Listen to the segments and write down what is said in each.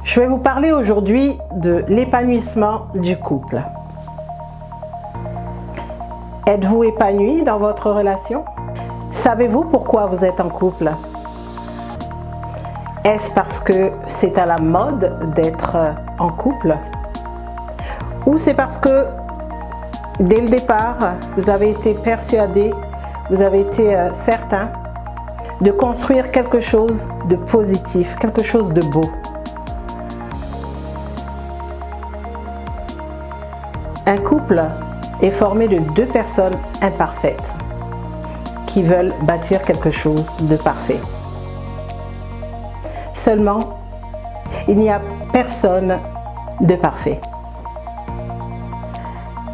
Je vais vous parler aujourd'hui de l'épanouissement du couple. Êtes-vous épanoui dans votre relation? Savez-vous pourquoi vous êtes en couple? Est-ce parce que c'est à la mode d'être en couple? Ou c'est parce que dès le départ, vous avez été persuadé, vous avez été certain de construire quelque chose de positif, quelque chose de beau? Un couple est formé de deux personnes imparfaites qui veulent bâtir quelque chose de parfait. Seulement, il n'y a personne de parfait.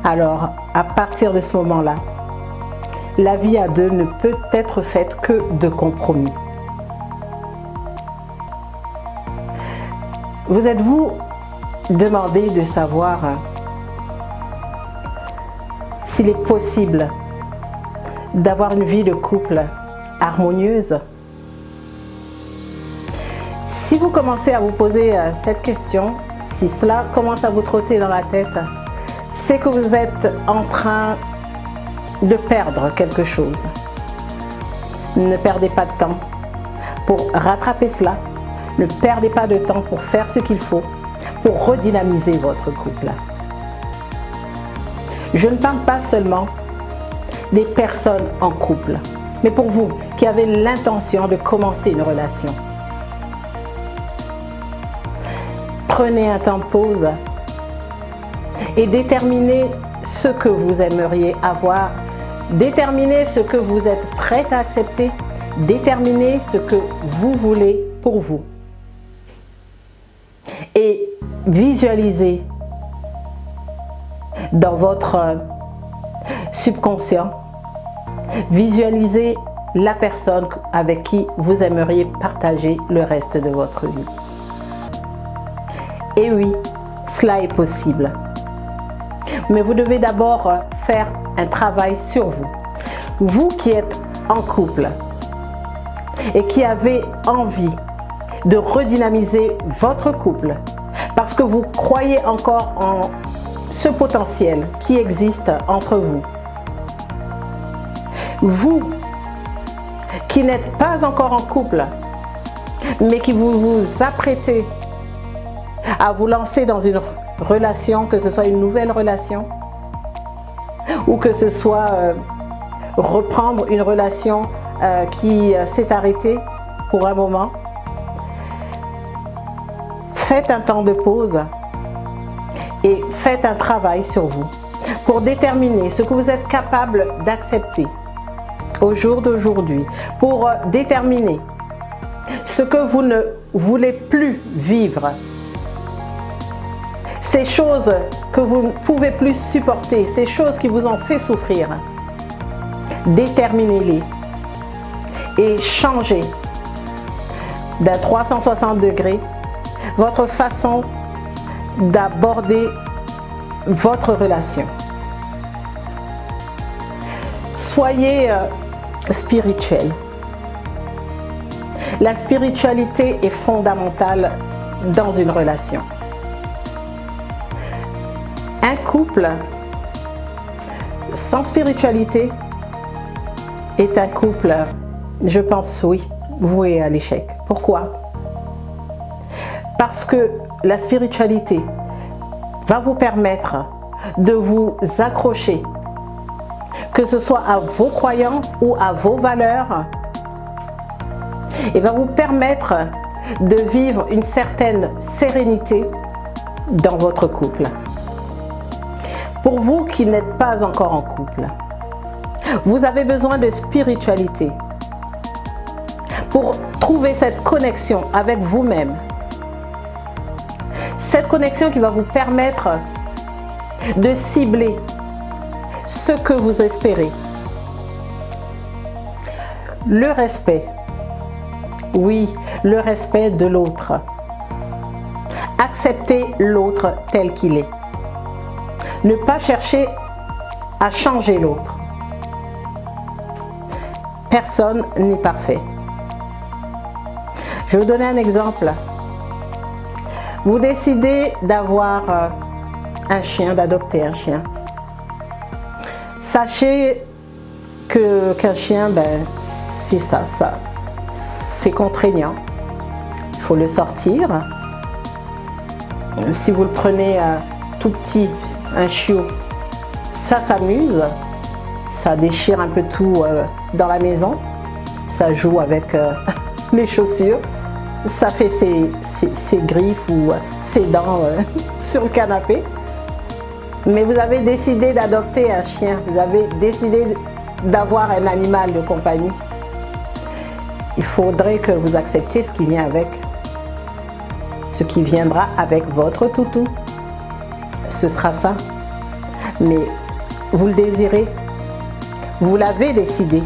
Alors, à partir de ce moment-là, la vie à deux ne peut être faite que de compromis. Vous êtes-vous demandé de savoir s'il est possible d'avoir une vie de couple harmonieuse? Si vous commencez à vous poser cette question, si cela commence à vous trotter dans la tête, c'est que vous êtes en train de perdre quelque chose. Ne perdez pas de temps pour rattraper cela. Ne perdez pas de temps pour faire ce qu'il faut pour redynamiser votre couple. Je ne parle pas seulement des personnes en couple, mais pour vous qui avez l'intention de commencer une relation. Prenez un temps de pause et déterminez ce que vous aimeriez avoir. Déterminez ce que vous êtes prêt à accepter. Déterminez ce que vous voulez pour vous. Et visualisez dans votre subconscient, visualisez la personne avec qui vous aimeriez partager le reste de votre vie. Et oui, cela est possible. Mais vous devez d'abord faire un travail sur vous. Vous qui êtes en couple et qui avez envie de redynamiser votre couple parce que vous croyez encore en ce potentiel qui existe entre vous. Vous qui n'êtes pas encore en couple, mais qui vous apprêtez à vous lancer dans une relation, que ce soit une nouvelle relation, ou que ce soit reprendre une relation qui s'est arrêtée pour un moment. Faites un temps de pause et faites un travail sur vous pour déterminer ce que vous êtes capable d'accepter au jour d'aujourd'hui, pour déterminer ce que vous ne voulez plus vivre, ces choses que vous ne pouvez plus supporter, ces choses qui vous ont fait souffrir. Déterminez-les et changez d'un 360 degrés votre façon d'aborder votre relation. Soyez spirituel. La spiritualité est fondamentale dans une relation. Un couple sans spiritualité est un couple, je pense, oui, voué à l'échec. Pourquoi? Parce que la spiritualité va vous permettre de vous accrocher, que ce soit à vos croyances ou à vos valeurs, et va vous permettre de vivre une certaine sérénité dans votre couple. Pour vous qui n'êtes pas encore en couple, vous avez besoin de spiritualité pour trouver cette connexion avec vous-même. Cette connexion qui va vous permettre de cibler ce que vous espérez. Le respect. Oui, le respect de l'autre. Accepter l'autre tel qu'il est. Ne pas chercher à changer l'autre. Personne n'est parfait. Je vais vous donner un exemple. Vous décidez d'avoir un chien, d'adopter un chien. Sachez qu'un chien, c'est ça, c'est contraignant. Il faut le sortir. Si vous le prenez tout petit, un chiot, ça s'amuse, ça déchire un peu tout dans la maison, ça joue avec les chaussures, ça fait ses griffes ou ses dents sur le canapé. Mais vous avez décidé d'adopter un chien, vous avez décidé d'avoir un animal de compagnie. Il faudrait que vous acceptiez ce qui vient avec, ce qui viendra avec votre toutou. Ce sera ça. Mais vous le désirez, vous l'avez décidé,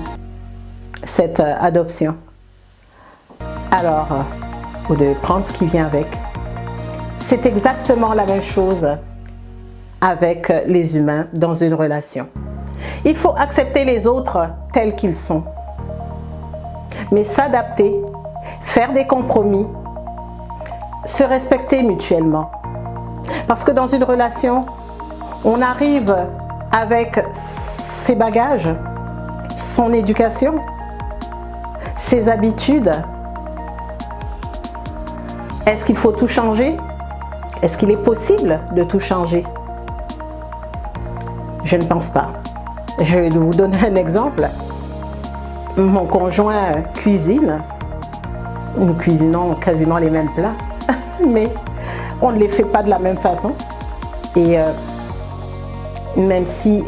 cette adoption. Alors, vous devez prendre ce qui vient avec. C'est exactement la même chose avec les humains dans une relation. Il faut accepter les autres tels qu'ils sont, mais s'adapter, faire des compromis, se respecter mutuellement. Parce que dans une relation, on arrive avec ses bagages, son éducation, ses habitudes. Est-ce qu'il faut tout changer? Est-ce qu'il est possible de tout changer? Je ne pense pas. Je vais vous donner un exemple. Mon conjoint cuisine. Nous cuisinons quasiment les mêmes plats, mais on ne les fait pas de la même façon. Et même si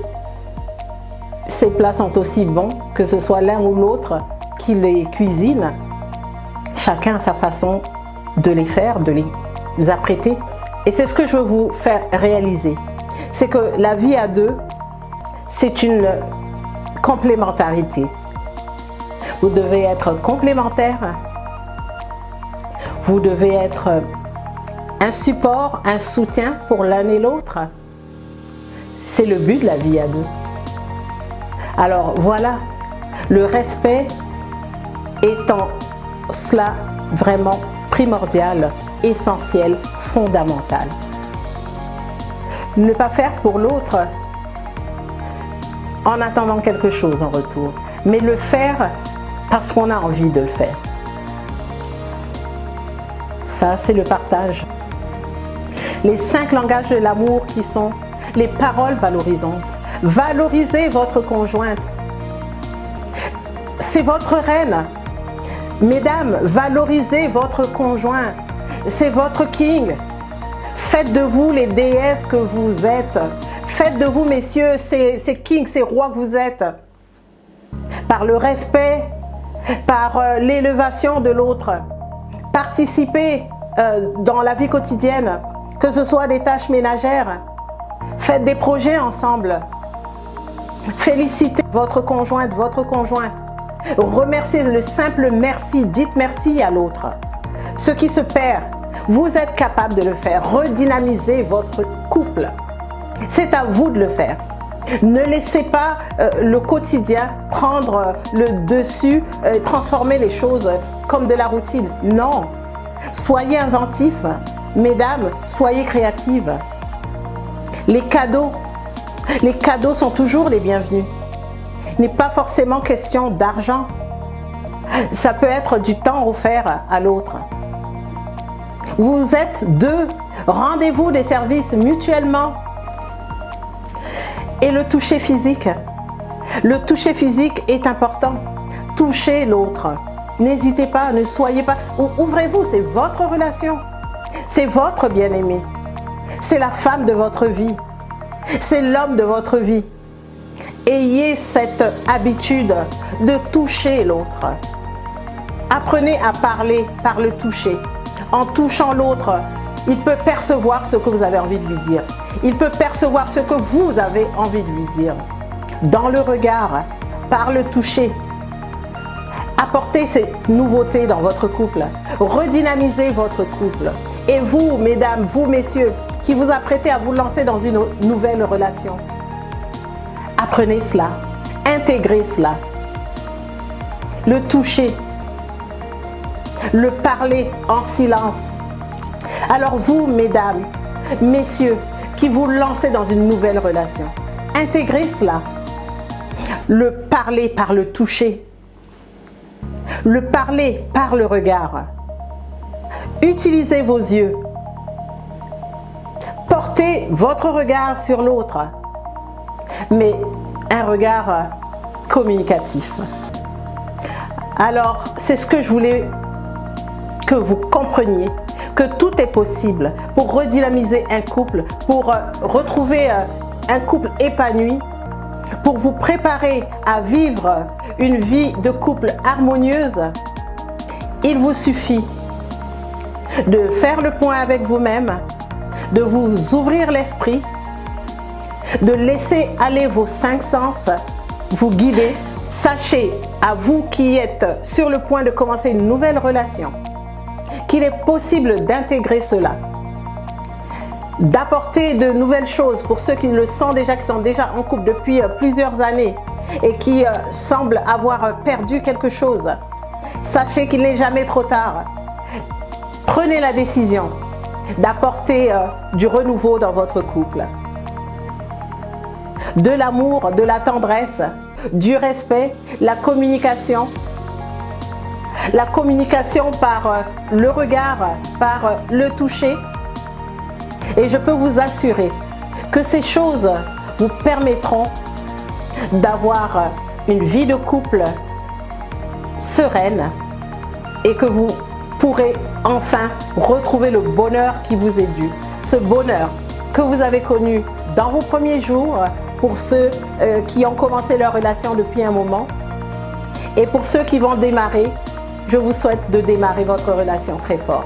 ces plats sont aussi bons, que ce soit l'un ou l'autre qui les cuisine, chacun a sa façon de les faire, de les apprêter. Et c'est ce que je veux vous faire réaliser. C'est que la vie à deux, c'est une complémentarité. Vous devez être complémentaires. Vous devez être un support, un soutien pour l'un et l'autre. C'est le but de la vie à deux. Alors voilà, le respect étant cela vraiment primordial, essentiel, fondamental. Ne pas faire pour l'autre en attendant quelque chose en retour, mais le faire parce qu'on a envie de le faire. Ça, c'est le partage. Les 5 langages de l'amour qui sont les paroles valorisantes. Valorisez votre conjointe. C'est votre reine. Mesdames, valorisez votre conjoint. C'est votre king. Faites de vous les déesses que vous êtes. Faites de vous, messieurs, ces kings, ces rois que vous êtes. Par le respect, par l'élévation de l'autre. Participez dans la vie quotidienne, que ce soit des tâches ménagères. Faites des projets ensemble. Félicitez votre conjointe, votre conjoint. Remerciez, le simple merci, dites merci à l'autre. Ce qui se perd, vous êtes capable de le faire. Redynamisez votre couple. C'est à vous de le faire. Ne laissez pas le quotidien prendre le dessus, transformer les choses comme de la routine. Non. Soyez inventifs. Mesdames, soyez créatives. Les cadeaux sont toujours les bienvenus. Il n'est pas forcément question d'argent. Ça peut être du temps offert à l'autre. Vous êtes deux. Rendez-vous des services mutuellement. Et le toucher physique. Le toucher physique est important. Touchez l'autre. N'hésitez pas, ne soyez pas... Ouvrez-vous, c'est votre relation. C'est votre bien-aimé. C'est la femme de votre vie. C'est l'homme de votre vie. Ayez cette habitude de toucher l'autre. Apprenez à parler par le toucher. En touchant l'autre, il peut percevoir ce que vous avez envie de lui dire. Il peut percevoir ce que vous avez envie de lui dire. Dans le regard, par le toucher. Apportez ces nouveautés dans votre couple. Redynamisez votre couple. Et vous, mesdames, vous, messieurs, qui vous apprêtez à vous lancer dans une nouvelle relation, apprenez cela. Intégrez cela. Le toucher. Le parler en silence. Alors vous, mesdames, messieurs, qui vous lancez dans une nouvelle relation, intégrez cela. Le parler par le toucher. Le parler par le regard. Utilisez vos yeux. Portez votre regard sur l'autre, mais un regard communicatif. Alors, c'est ce que je voulais que vous compreniez, que tout est possible pour redynamiser un couple, pour retrouver un couple épanoui, pour vous préparer à vivre une vie de couple harmonieuse. Il vous suffit de faire le point avec vous-même, de vous ouvrir l'esprit, de laisser aller vos 5 sens vous guider. Sachez, à vous qui êtes sur le point de commencer une nouvelle relation, qu'il est possible d'intégrer cela, d'apporter de nouvelles choses pour ceux qui le sont déjà, qui sont déjà en couple depuis plusieurs années et qui semblent avoir perdu quelque chose. Sachez qu'il n'est jamais trop tard. Prenez la décision d'apporter du renouveau dans votre couple. De l'amour, de la tendresse, du respect, la communication par le regard, par le toucher. Et je peux vous assurer que ces choses vous permettront d'avoir une vie de couple sereine et que vous pourrez enfin retrouver le bonheur qui vous est dû. Ce bonheur que vous avez connu dans vos premiers jours pour ceux qui ont commencé leur relation depuis un moment. Et pour ceux qui vont démarrer, je vous souhaite de démarrer votre relation très fort.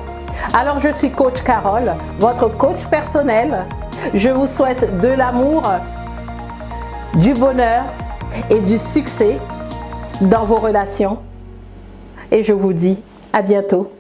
Alors je suis coach Carole, votre coach personnel. Je vous souhaite de l'amour, du bonheur et du succès dans vos relations. Et je vous dis à bientôt.